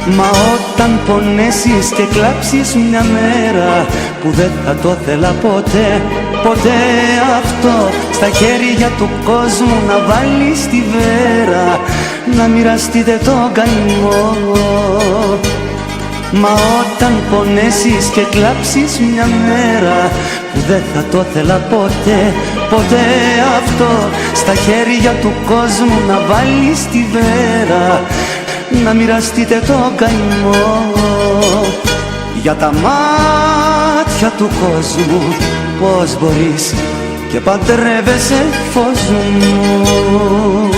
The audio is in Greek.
Μα όταν πονέσεις και κλάψεις μια μέρα που δεν θα το θέλα ποτέ, ποτέ αυτό, στα χέρια του κόσμου να βάλεις τη βέρα, να μοιραστείτε το καημό. Μα όταν πονέσεις και κλάψεις μια μέρα που δεν θα το θέλα ποτέ, ποτέ αυτό, στα χέρια του κόσμου να βάλεις τη βέρα, να μοιραστείτε το καημό. Για τα μάτια του κόσμου πώς μπορείς και παντρεύεσαι, φως μου.